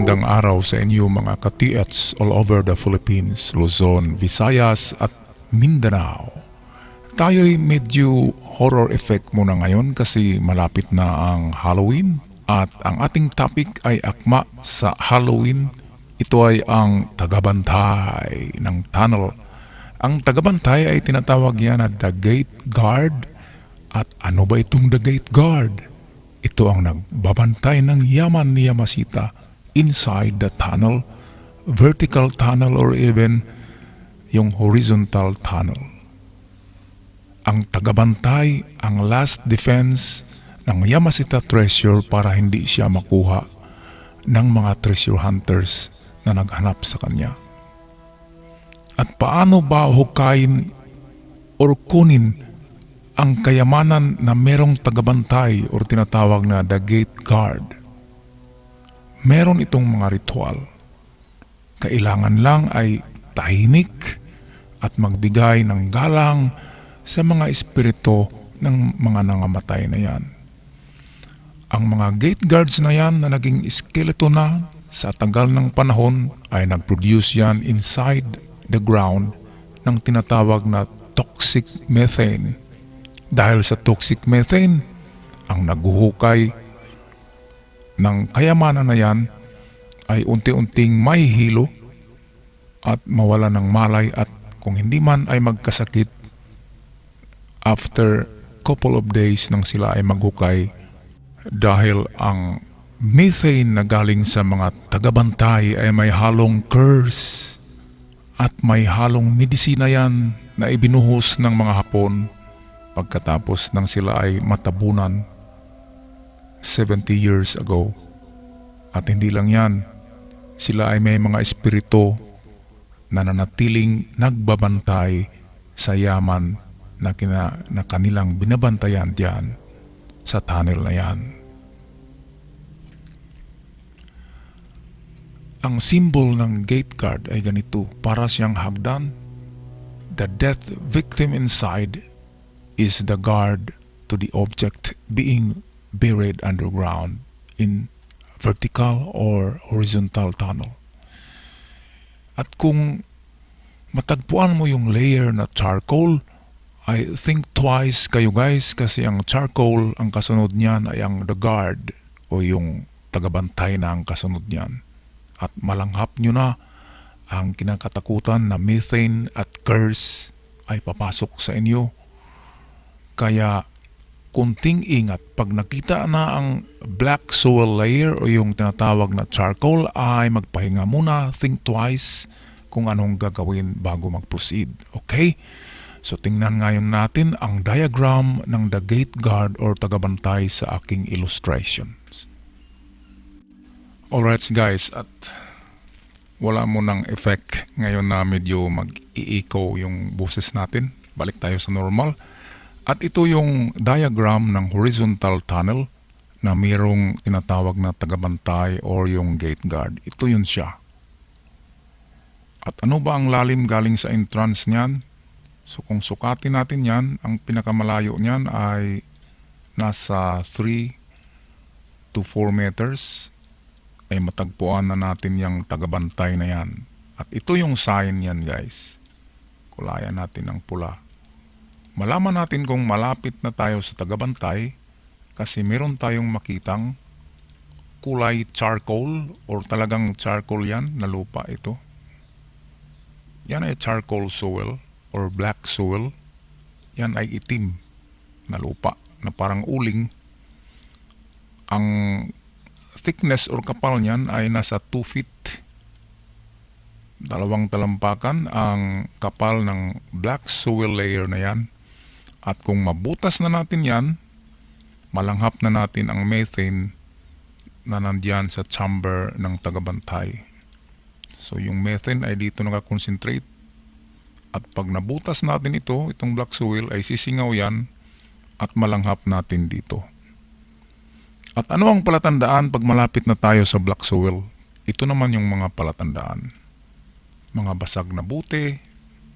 Magandang araw sa inyo mga ka-TH all over the Philippines, Luzon, Visayas at Mindanao. Tayo'y medyo horror effect muna ngayon kasi malapit na ang Halloween at ang ating topic ay akma sa Halloween. Ito ay ang tagabantay ng tunnel. Ang tagabantay ay tinatawag yan na the gate guard. At ano ba itong the gate guard? Ito ang nagbabantay ng yaman ni Yamasita inside the tunnel, vertical tunnel or even yung horizontal tunnel. Ang tagabantay ang last defense ng Yamasita treasure para hindi siya makuha ng mga treasure hunters na naghanap sa kanya. At paano ba hukayin or kunin ang kayamanan na merong tagabantay o tinatawag na the gate guard? Meron itong mga ritual. Kailangan lang ay tahimik at magbigay ng galang sa mga espiritu ng mga nangamatay na yan. Ang mga gate guards na yan na naging skeleton na sa tagal ng panahon ay nag-produce yan inside the ground ng tinatawag na toxic methane. Dahil sa toxic methane, ang naguhukay ng kayamanan na yan ay unti-unting mahihilo at mawala ng malay at kung hindi man ay magkasakit after couple of days nang sila ay maghukay dahil ang methane na galing sa mga tagabantay ay may halong curse at may halong medisina yan na ibinuhos ng mga Hapon pagkatapos nang sila ay matabunan 70 years ago. At hindi lang yan, sila ay may mga espiritu na nanatiling nagbabantay sa yaman na kanilang binabantayan diyan sa tunnel na yan. Ang symbol ng gate guard ay ganito, para siyang hagdan. The death victim inside is the guard to the object being buried underground in vertical or horizontal tunnel. At kung matagpuan mo yung layer na charcoal, I think twice kayo guys kasi ang charcoal, ang kasunod niyan ay ang the guard o yung tagabantay na ang kasunod niyan. At malanghap nyo na ang kinakatakutan na methane at curse ay papasok sa inyo. Kaya kunting ingat pag nakita na ang black soil layer o yung tinatawag na charcoal ay magpahinga muna, think twice kung anong gagawin bago mag-proceed. Okay? So tingnan ngayon natin ang diagram ng the gate guard or tagabantay sa aking illustrations. Alright guys, at wala mo ng effect ngayon na medyo mag-i-echo yung boses natin. Balik tayo sa normal. At ito yung diagram ng horizontal tunnel na mayroong tinatawag na tagabantay or yung gate guard. Ito yun siya. At ano ba ang lalim galing sa entrance niyan? So kung sukatin natin yan, ang pinakamalayo niyan ay nasa 3 to 4 meters. Ay matagpuan na natin yung tagabantay na yan. At ito yung sign yan guys. Kulayan natin ng pula. Malaman natin kung malapit na tayo sa tagabantay kasi meron tayong makitang kulay charcoal or talagang charcoal yan na lupa ito. Yan ay charcoal soil or black soil. Yan ay itim na lupa na parang uling. Ang thickness or kapal niyan ay nasa 2 feet. Dalawang talampakan ang kapal ng black soil layer na yan. At kung mabutas na natin yan, malanghap na natin ang methane na nandiyan sa chamber ng tagabantay. So yung methane ay dito nakakonsentrate. At pag nabutas natin ito, itong black soil ay sisingaw yan at malanghap natin dito. At ano ang palatandaan pag malapit na tayo sa black soil? Ito naman yung mga palatandaan. Mga basag na bute,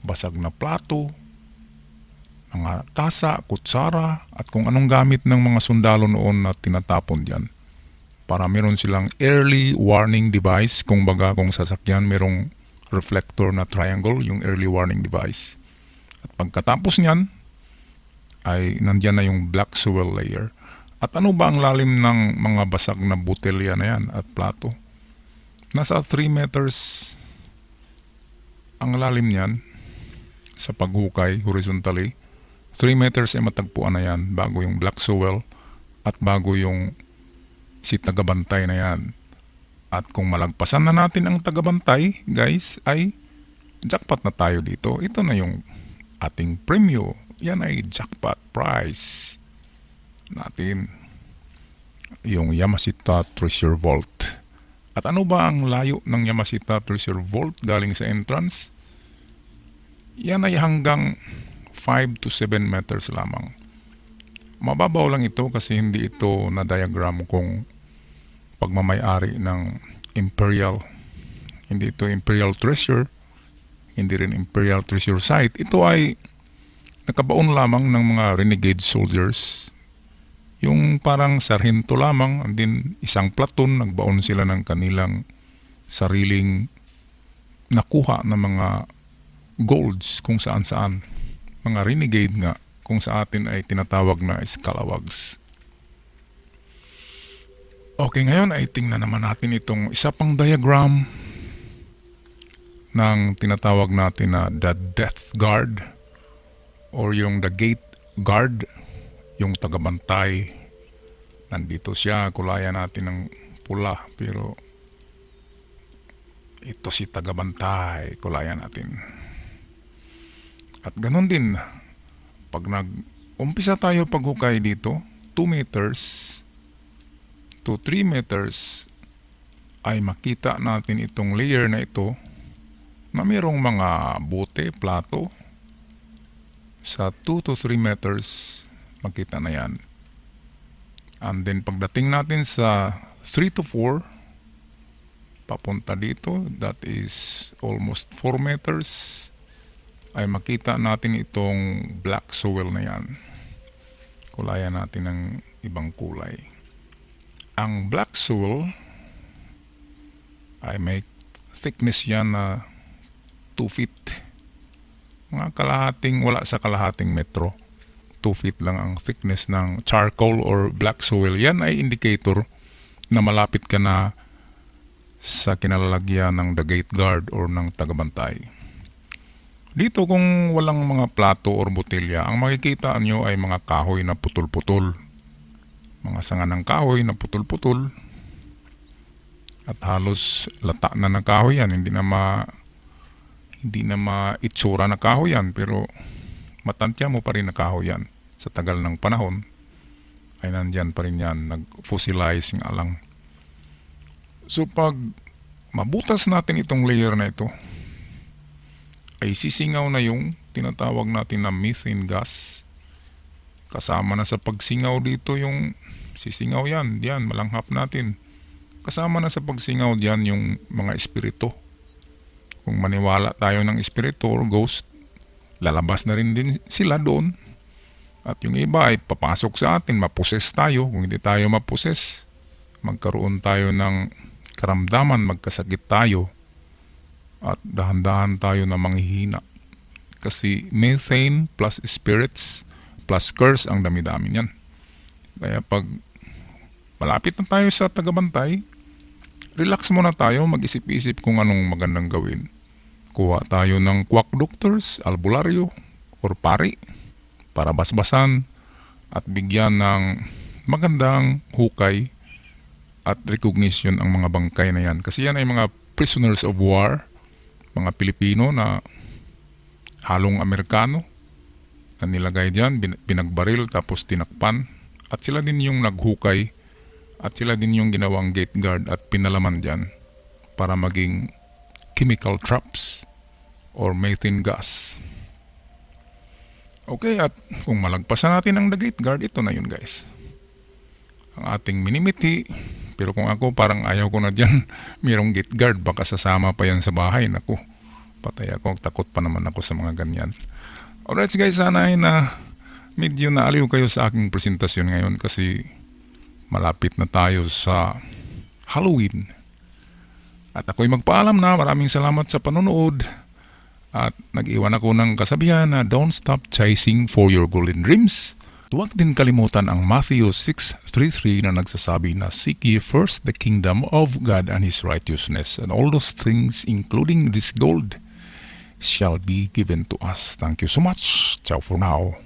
basag na plato, mga tasa, kutsara, at kung anong gamit ng mga sundalo noon na tinatapon diyan para meron silang early warning device. Kung baga kung sasakyan merong reflector na triangle, yung early warning device. At pagkatapos niyan ay nandyan na yung black soil layer. At ano ba ang lalim ng mga basag na botelya na yan at plato? Nasa 3 meters ang lalim niyan sa paghukay horizontally. 3 meters ay matagpuan na yan bago yung black soil at bago yung si tagabantay na yan. At kung malagpasan na natin ang tagabantay, guys, ay jackpot na tayo dito. Ito na yung ating premyo. Yan ay jackpot prize natin, yung Yamashita Treasure Vault. At ano ba ang layo ng Yamashita Treasure Vault galing sa entrance? Yan ay hanggang 5 to 7 meters lamang. Mababaw lang ito kasi hindi ito na diagram kung pagmamayari ng Imperial. Hindi ito Imperial Treasure, hindi rin Imperial Treasure Site. Ito ay nakabaon lamang ng mga renegade soldiers. Yung parang sarhento lamang, and then isang platoon, nagbaon sila ng kanilang sariling nakuha na mga golds kung saan saan. Mga renegade nga, kung sa atin ay tinatawag na scalawags. Okay, ngayon ay tingnan naman natin itong isa pang diagram ng tinatawag natin na the Death Guard or yung the Gate Guard, yung tagabantay. Nandito siya, kulayan natin ng pula, pero ito si tagabantay, kulayan natin. At ganun din, pag nag-umpisa tayo paghukay dito, 2 meters to 3 meters, ay makita natin itong layer na ito na mayroong mga bote, plato. Sa 2 to 3 meters, makita na yan. And then pagdating natin sa 3 to 4, papunta dito, that is almost 4 meters, ay makita natin itong black soil na yan. Kulayan natin ng ibang kulay. Ang black soil ay may thickness yan na 2 feet. Mga kalahating, wala sa kalahating metro. 2 feet lang ang thickness ng charcoal or black soil. Yan ay indicator na malapit ka na sa kinalalagyan ng the gate guard or ng tagabantay. Dito kung walang mga plato or botelya, ang makikita nyo ay mga kahoy na putol-putol. Mga sanga ng kahoy na putol-putol. At halos lata na ng kahoy yan. Hindi na maitsura na kahoy yan, pero matantya mo pa rin na kahoy yan. Sa tagal ng panahon, ay nandyan pa rin yan, nag-fossilize nga lang. So pag mabutas natin itong layer na ito, ay sisingaw na yung tinatawag natin na methane gas. Kasama na sa pagsingaw dito yung sisingaw yan, diyan, malanghap natin. Kasama na sa pagsingaw diyan yung mga espiritu. Kung maniwala tayo ng espiritu or ghost, lalabas na rin din sila doon. At yung iba ay papasok sa atin, maposes tayo. Kung hindi tayo maposes, magkaroon tayo ng karamdaman, magkasakit tayo. At dahan-dahan tayo na manghihina. Kasi methane plus spirits plus curse ang dami-dami niyan. Kaya pag malapit na tayo sa tagabantay, relax muna tayo, mag-isip-isip kung anong magandang gawin. Kuha tayo ng quack doctors, albularyo, or pari para basbasan at bigyan ng magandang hukay at recognition ang mga bangkay na yan. Kasi yan ay mga prisoners of war, mga Pilipino na halong Amerikano na nilagay dyan, pinagbaril tapos tinakpan. At sila din yung naghukay at sila din yung ginawang gate guard at pinalaman dyan para maging chemical traps or methane gas. Okay, at kung malagpasan natin ang the gate guard, ito na yun guys. Ang ating minimiti. Pero kung ako parang ayaw ko na dyan, mayroong gate guard, baka sasama pa yan sa bahay. Naku, patay ako, takot pa naman ako sa mga ganyan. Alright guys, sana ay na medyo naaliw kayo sa aking presentasyon ngayon kasi malapit na tayo sa Halloween. At ako'y magpaalam na. Maraming salamat sa panonood. At nag-iwan ako ng kasabihan na don't stop chasing for your golden dreams. Huwag din kalimutan ang Matthew 6:33 na nagsasabi na seek ye first the kingdom of God and His righteousness, and all those things, including this gold, shall be given to us. Thank you so much. Ciao for now.